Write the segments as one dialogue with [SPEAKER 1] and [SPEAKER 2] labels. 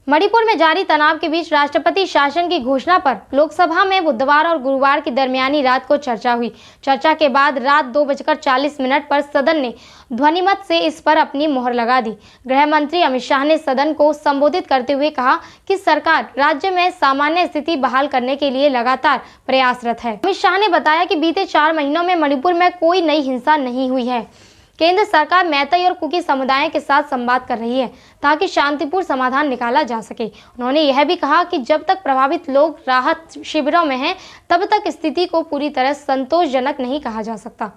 [SPEAKER 1] मणिपुर में जारी तनाव के बीच राष्ट्रपति शासन की घोषणा पर लोकसभा में बुधवार और गुरुवार की दरमियानी रात को चर्चा हुई। चर्चा के बाद रात 2:40 पर सदन ने ध्वनिमत से इस पर अपनी मोहर लगा दी। गृह मंत्री अमित शाह ने सदन को संबोधित करते हुए कहा कि सरकार राज्य में सामान्य स्थिति बहाल करने के लिए लगातार प्रयासरत है। अमित शाह ने बताया कि बीते 4 महीनों में मणिपुर में कोई नई हिंसा नहीं हुई है। केंद्र सरकार मैतेई और कुकी समुदाय के साथ संवाद कर रही है ताकि शांतिपूर्ण समाधान निकाला जा सके। उन्होंने यह भी कहा कि जब तक प्रभावित लोग राहत शिविरों में हैं, तब तक स्थिति को पूरी तरह संतोषजनक नहीं कहा जा सकता।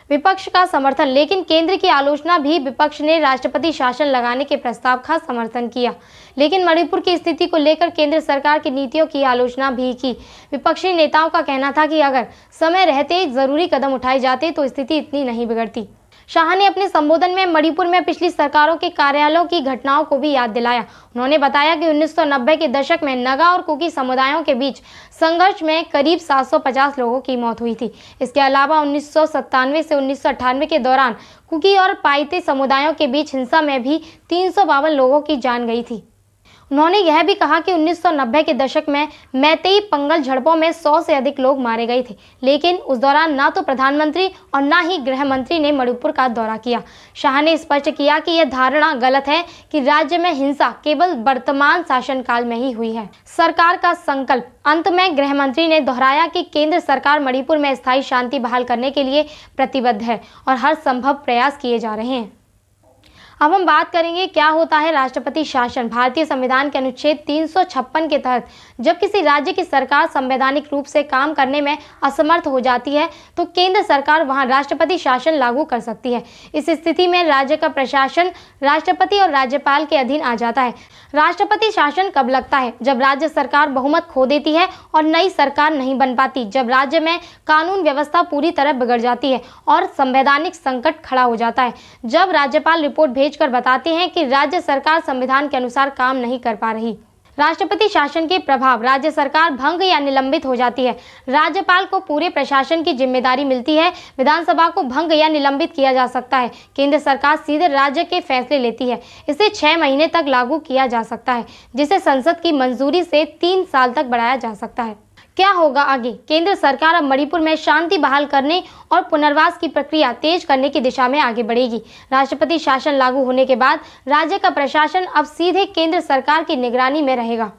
[SPEAKER 1] विपक्ष का समर्थन, लेकिन केंद्र की आलोचना भी। विपक्ष ने राष्ट्रपति शासन लगाने के प्रस्ताव का समर्थन किया, लेकिन मणिपुर की स्थिति को लेकर केंद्र सरकार की नीतियों की आलोचना भी की। विपक्षी नेताओं का कहना था कि अगर समय रहते जरूरी कदम उठाए जाते तो स्थिति इतनी नहीं बिगड़ती। शाह ने अपने संबोधन में मणिपुर में पिछली सरकारों के कार्यालयों की घटनाओं को भी याद दिलाया। उन्होंने बताया कि 1990 के दशक में नगा और कुकी समुदायों के बीच संघर्ष में करीब 750 लोगों की मौत हुई थी। इसके अलावा 1997 से 1998 के दौरान कुकी और पाइते समुदायों के बीच हिंसा में भी 352 लोगों की जान गई थी। उन्होंने यह भी कहा कि 1990 के दशक में मैतेई पंगल झड़पों में 100 से अधिक लोग मारे गए थे, लेकिन उस दौरान ना तो प्रधानमंत्री और ना ही गृह मंत्री ने मणिपुर का दौरा किया। शाह ने स्पष्ट किया कि यह धारणा गलत है कि राज्य में हिंसा केवल वर्तमान शासनकाल में ही हुई है। सरकार का संकल्प। अंत में गृह मंत्री ने दोहराया कि केंद्र सरकार मणिपुर में स्थायी शांति बहाल करने के लिए प्रतिबद्ध है और हर संभव प्रयास किए जा रहे हैं। अब हम बात करेंगे क्या होता है राष्ट्रपति शासन। भारतीय संविधान के अनुच्छेद 356 के तहत जब किसी राज्य की सरकार संवैधानिक रूप से काम करने में असमर्थ हो जाती है तो केंद्र सरकार वहां राष्ट्रपति शासन लागू कर सकती है। इस स्थिति में राज्य का प्रशासन राष्ट्रपति और राज्यपाल के अधीन आ जाता है। राष्ट्रपति शासन कब लगता है? जब राज्य सरकार बहुमत खो देती है और नई सरकार नहीं बन पाती, जब राज्य में कानून व्यवस्था पूरी तरह बिगड़ जाती है और संवैधानिक संकट खड़ा हो जाता है, जब राज्यपाल रिपोर्ट भेजकर बताते हैं कि राज्य सरकार संविधान के अनुसार काम नहीं कर पा रही। राष्ट्रपति शासन के प्रभाव। राज्य सरकार भंग या निलंबित हो जाती है। राज्यपाल को पूरे प्रशासन की जिम्मेदारी मिलती है। विधानसभा को भंग या निलंबित किया जा सकता है। केंद्र सरकार सीधे राज्य के फैसले लेती है। इसे 6 महीने तक लागू किया जा सकता है, जिसे संसद की मंजूरी से 3 साल तक बढ़ाया जा सकता है। क्या होगा आगे? केंद्र सरकार अब मणिपुर में शांति बहाल करने और पुनर्वास की प्रक्रिया तेज करने की दिशा में आगे बढ़ेगी। राष्ट्रपति शासन लागू होने के बाद राज्य का प्रशासन अब सीधे केंद्र सरकार की निगरानी में रहेगा।